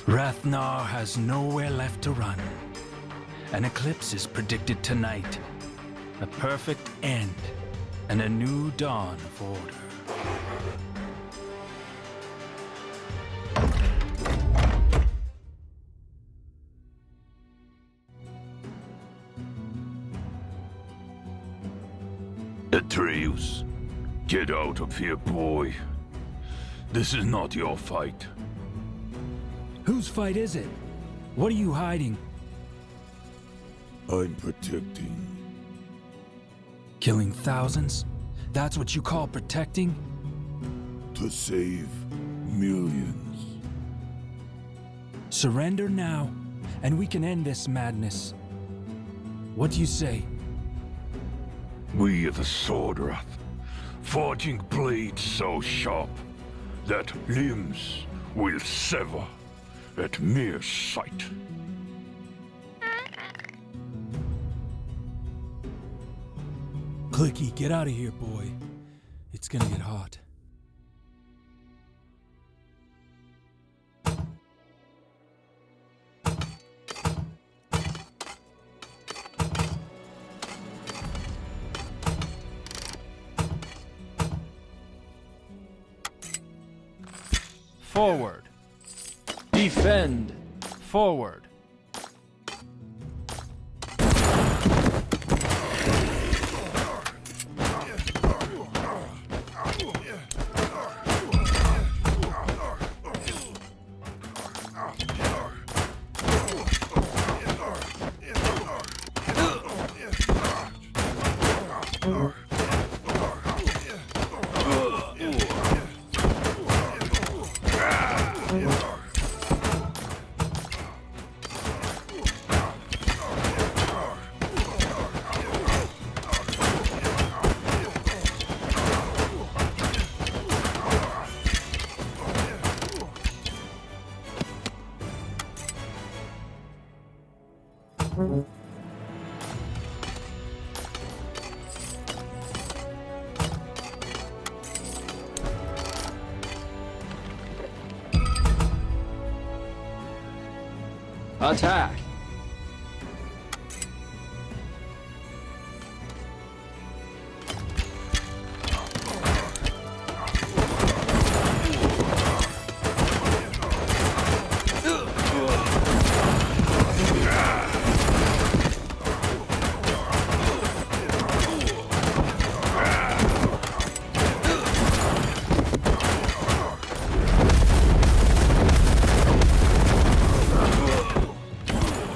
Wrathnar has nowhere left to run. An eclipse is predicted tonight. A perfect end and a new dawn of order. Atreus, get out of here, boy. This is not your fight. Whose fight is it? What are you hiding? I'm protecting. Killing thousands? That's what you call protecting? To save millions. Surrender now, and we can end this madness. What do you say? We are the Swordwrath, forging blades so sharp that limbs will sever at mere sight. Clicky, get out of here, boy. It's gonna get hot. Forward. Defend. Forward. Attack!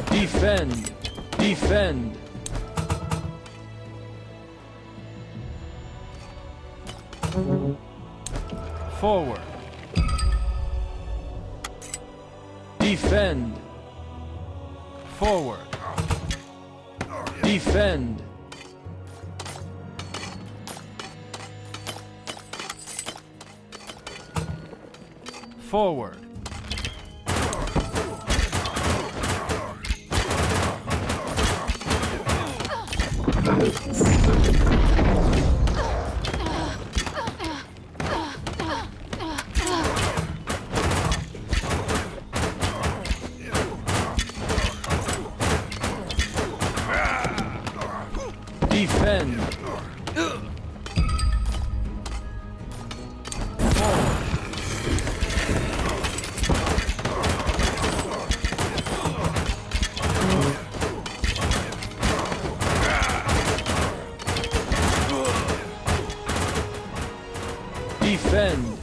Defend! Defend! Forward! Defend! Forward! Defend! Forward! Defend! Defend!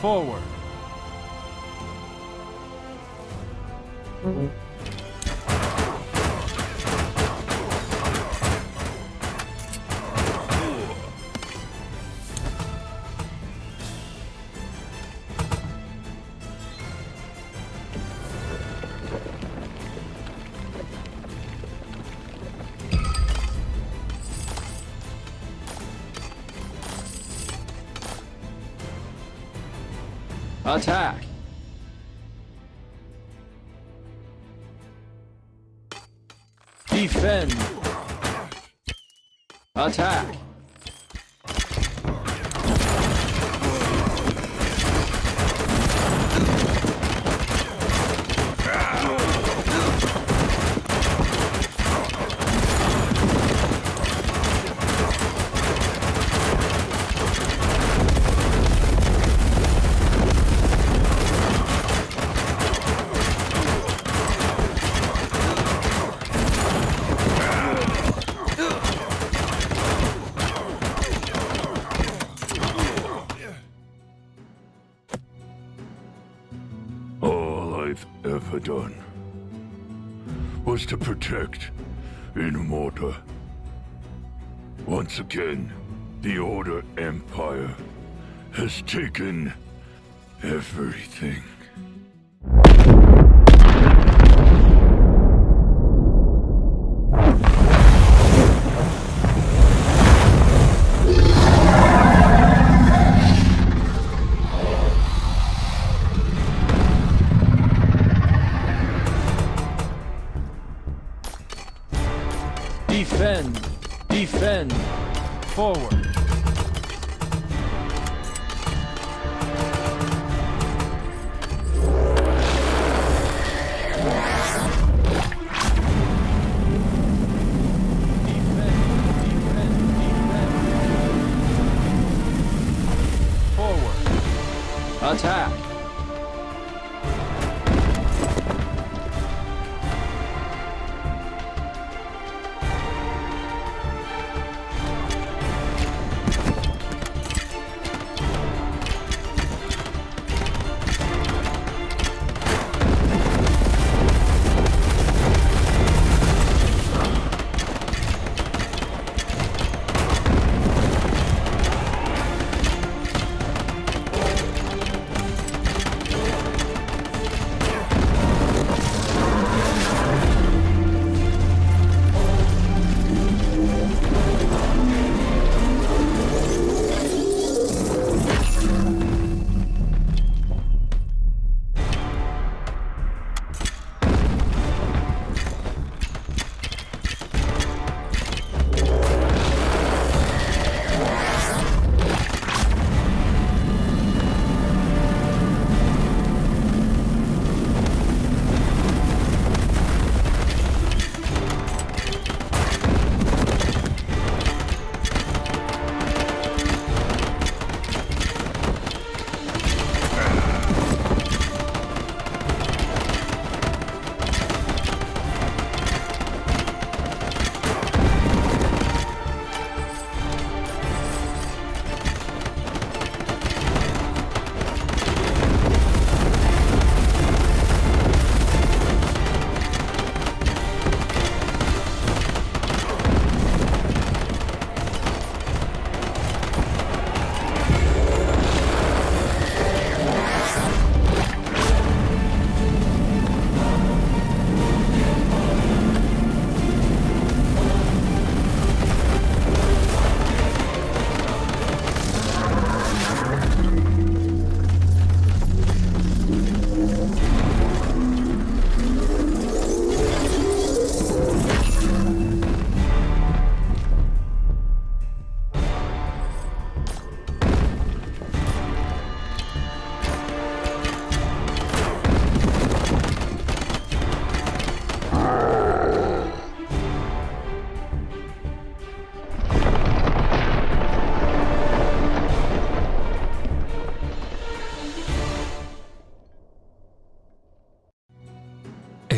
Forward! Attack! Defend. Attack. Ever done was to protect Inamorta. Once again, the Order Empire has taken everything. Defend! Defend! Forward! Attack!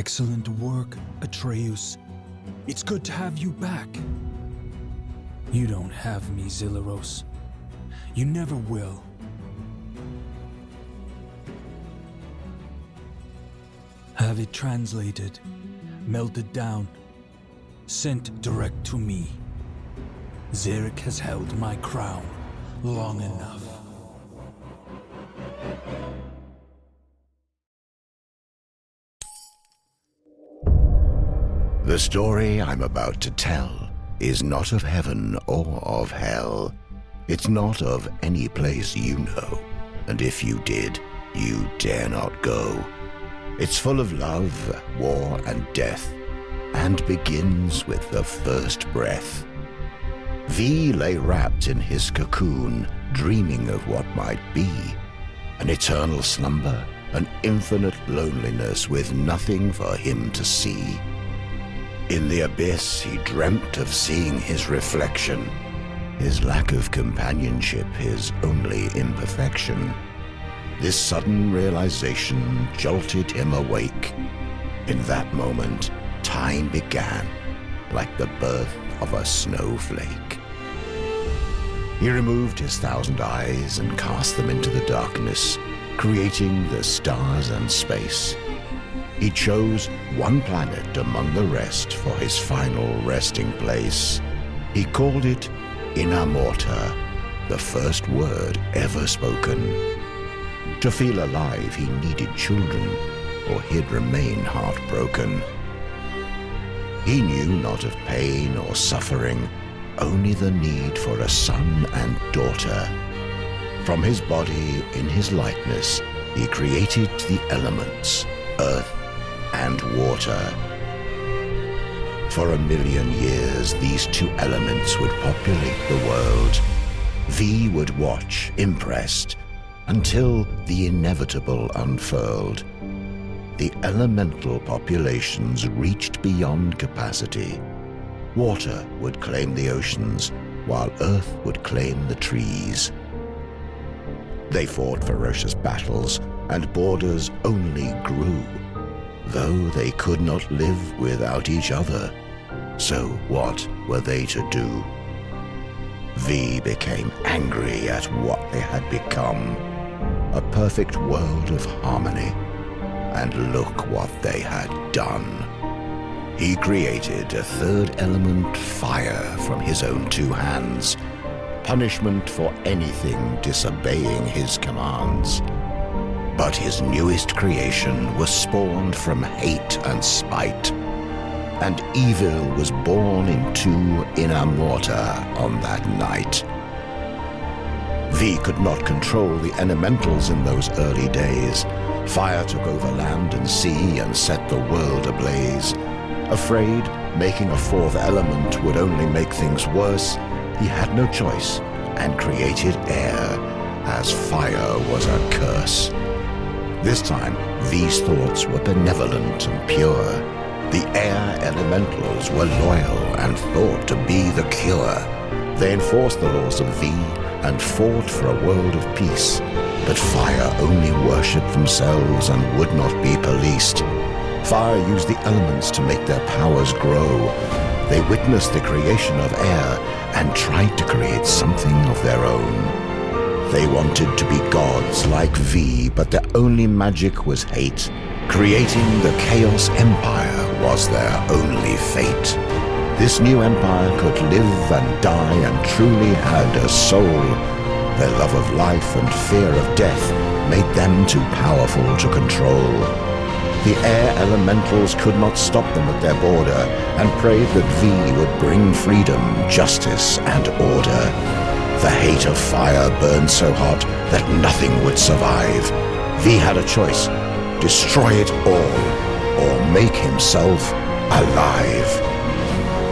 Excellent work, Atreus. It's good to have you back. You don't have me, Zilleros. You never will. Have it translated, melted down, sent direct to me. Zarek has held my crown long enough. The story I'm about to tell is not of heaven or of hell. It's not of any place you know, and if you did, you dare not go. It's full of love, war, and death, and begins with the first breath. V lay wrapped in his cocoon, dreaming of what might be. An eternal slumber, an infinite loneliness with nothing for him to see. In the abyss he dreamt of seeing his reflection, his lack of companionship his only imperfection. This sudden realization jolted him awake. In that moment, time began, like the birth of a snowflake. He removed his 1,000 eyes and cast them into the darkness, creating the stars and space. He chose one planet among the rest for his final resting place. He called it Inamorta, the first word ever spoken. To feel alive, he needed children, or he'd remain heartbroken. He knew not of pain or suffering, only the need for a son and daughter. From his body, in his likeness, he created the elements, earth and water. For 1,000,000 years, these two elements would populate the world. V would watch, impressed, until the inevitable unfurled. The elemental populations reached beyond capacity. Water would claim the oceans, while earth would claim the trees. They fought ferocious battles, and borders only grew, though they could not live without each other. So what were they to do? V became angry at what they had become, a perfect world of harmony. And look what they had done. He created a third element, fire, from his own 2 hands, punishment for anything disobeying his commands. But his newest creation was spawned from hate and spite, and evil was born into Inamorta on that night. V could not control the elementals in those early days. Fire took over land and sea and set the world ablaze. Afraid making a 4th element would only make things worse, he had no choice and created air, as fire was a curse. This time, V's thoughts were benevolent and pure. The air elementals were loyal and thought to be the cure. They enforced the laws of V and fought for a world of peace. But fire only worshipped themselves and would not be policed. Fire used the elements to make their powers grow. They witnessed the creation of air and tried to create something of their own. They wanted to be gods like V, but their only magic was hate. Creating the Chaos Empire was their only fate. This new empire could live and die and truly had a soul. Their love of life and fear of death made them too powerful to control. The air elementals could not stop them at their border and prayed that V would bring freedom, justice, and order. The hate of fire burned so hot that nothing would survive. V had a choice: destroy it all or make himself alive.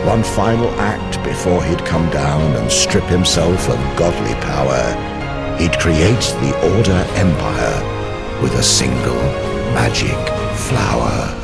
One final act before he'd come down and strip himself of godly power. He'd create the Order Empire with a single magic flower.